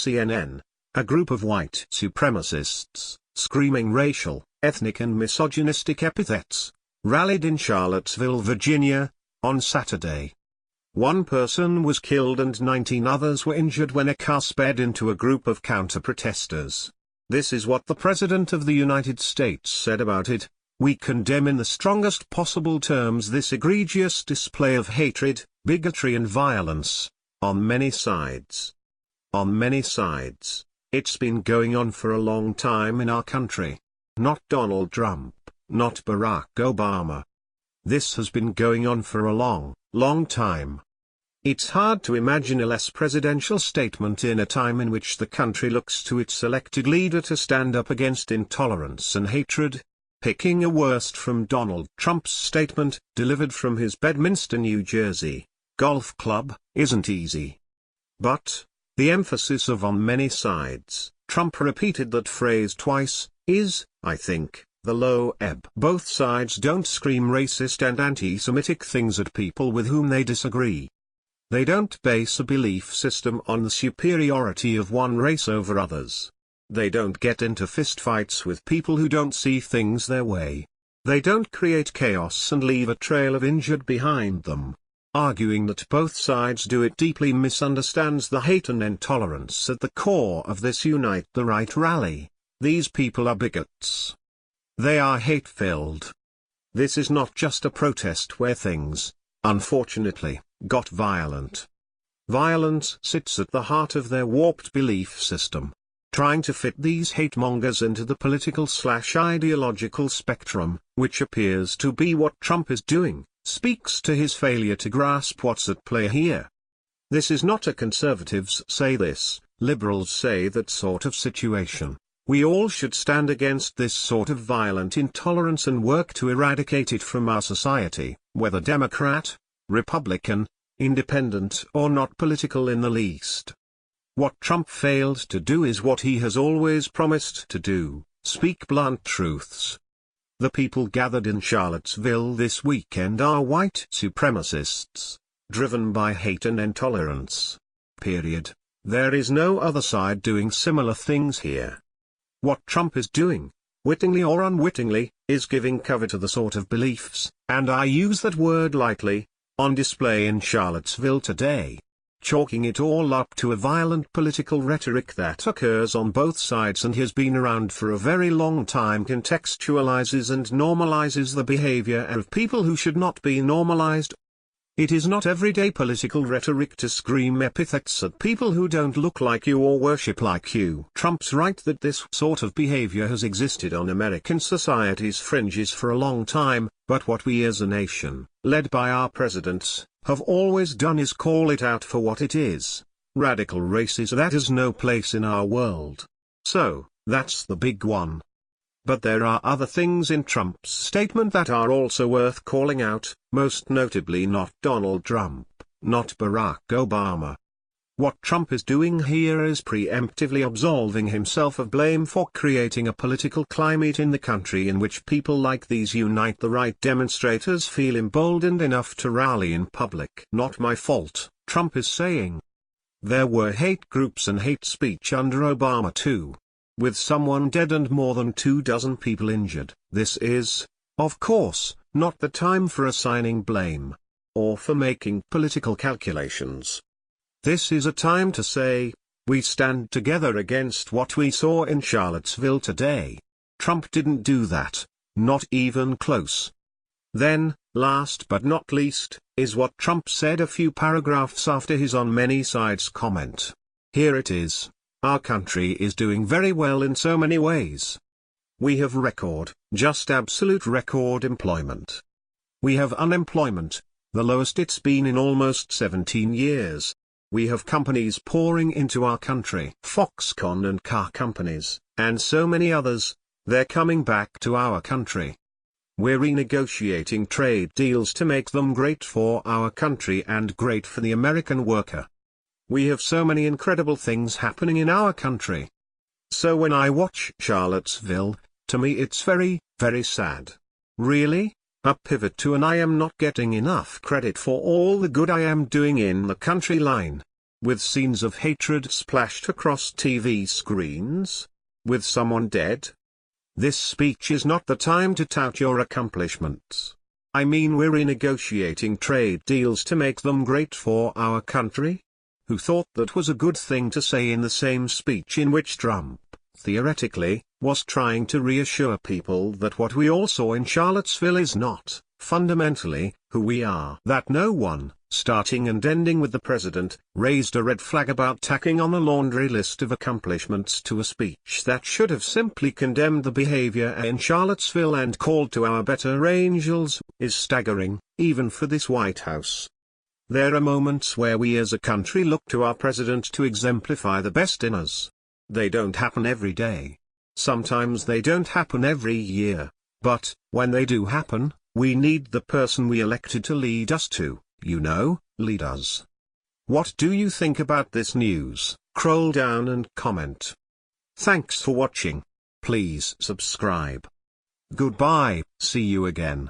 CNN, a group of white supremacists, screaming racial, ethnic and misogynistic epithets, rallied in Charlottesville, Virginia, on Saturday. One person was killed and 19 others were injured when a car sped into a group of counter-protesters. This is what the President of the United States said about it: "We condemn in the strongest possible terms this egregious display of hatred, bigotry and violence, on many sides. On many sides. It's been going on for a long time in our country. Not Donald Trump, not Barack Obama. This has been going on for a long, long time." It's hard to imagine a less presidential statement in a time in which the country looks to its elected leader to stand up against intolerance and hatred. Picking a worst from Donald Trump's statement, delivered from his Bedminster, New Jersey, golf club, isn't easy. But, the emphasis of "on many sides," Trump repeated that phrase twice, is, I think, the low ebb. Both sides don't scream racist and anti-Semitic things at people with whom they disagree. They don't base a belief system on the superiority of one race over others. They don't get into fistfights with people who don't see things their way. They don't create chaos and leave a trail of injured behind them. Arguing that both sides do it deeply misunderstands the hate and intolerance at the core of this Unite the Right rally. These people are bigots. They are hate-filled. This is not just a protest where things, unfortunately, got violent. Violence sits at the heart of their warped belief system. Trying to fit these hate-mongers into the political/ideological spectrum, which appears to be what Trump is doing, speaks to his failure to grasp what's at play here. This is not a conservatives say this, liberals say that sort of situation. We all should stand against this sort of violent intolerance and work to eradicate it from our society, whether Democrat, Republican, independent or not political in the least. What Trump failed to do is what he has always promised to do: speak blunt truths. The people gathered in Charlottesville this weekend are white supremacists, driven by hate and intolerance. Period. There is no other side doing similar things here. What Trump is doing, wittingly or unwittingly, is giving cover to the sort of beliefs, and I use that word lightly, on display in Charlottesville today. Chalking it all up to a violent political rhetoric that occurs on both sides and has been around for a very long time contextualizes and normalizes the behavior of people who should not be normalized. It is not everyday political rhetoric to scream epithets at people who don't look like you or worship like you. Trump's right that this sort of behavior has existed on American society's fringes for a long time, but what we as a nation, led by our presidents, have always done is call it out for what it is: radical racism that has no place in our world. So, that's the big one. But there are other things in Trump's statement that are also worth calling out, most notably not Donald Trump, not Barack Obama. What Trump is doing here is preemptively absolving himself of blame for creating a political climate in the country in which people like these Unite the Right demonstrators feel emboldened enough to rally in public. Not my fault, Trump is saying. There were hate groups and hate speech under Obama too. With someone dead and more than 24 people injured, this is, of course, not the time for assigning blame, or for making political calculations. This is a time to say, we stand together against what we saw in Charlottesville today. Trump didn't do that, not even close. Then, last but not least, is what Trump said a few paragraphs after his "on many sides" comment. Here it is. Our country is doing very well in so many ways. We have record, just absolute record employment. We have unemployment, the lowest it's been in almost 17 years. We have companies pouring into our country, Foxconn and car companies, and so many others. They're coming back to our country. We're renegotiating trade deals to make them great for our country and great for the American worker. We have so many incredible things happening in our country. So when I watch Charlottesville, to me it's very, very sad. Really? A pivot to "and I am not getting enough credit for all the good I am doing in the country" line. with scenes of hatred splashed across TV screens, with someone dead. This speech is not the time to tout your accomplishments. I mean, we're renegotiating trade deals to make them great for our country. Who thought that was a good thing to say in the same speech in which Trump, theoretically, was trying to reassure people that what we all saw in Charlottesville is not, fundamentally, who we are? That no one, starting and ending with the president, raised a red flag about tacking on a laundry list of accomplishments to a speech that should have simply condemned the behavior in Charlottesville and called to our better angels, is staggering, even for this White House. There are moments where we as a country look to our president to exemplify the best in us. They don't happen every day. Sometimes they don't happen every year. But, when they do happen, we need the person we elected to lead us to, lead us. What do you think about this news? Scroll down and comment. Thanks for watching. Please subscribe. Goodbye, see you again.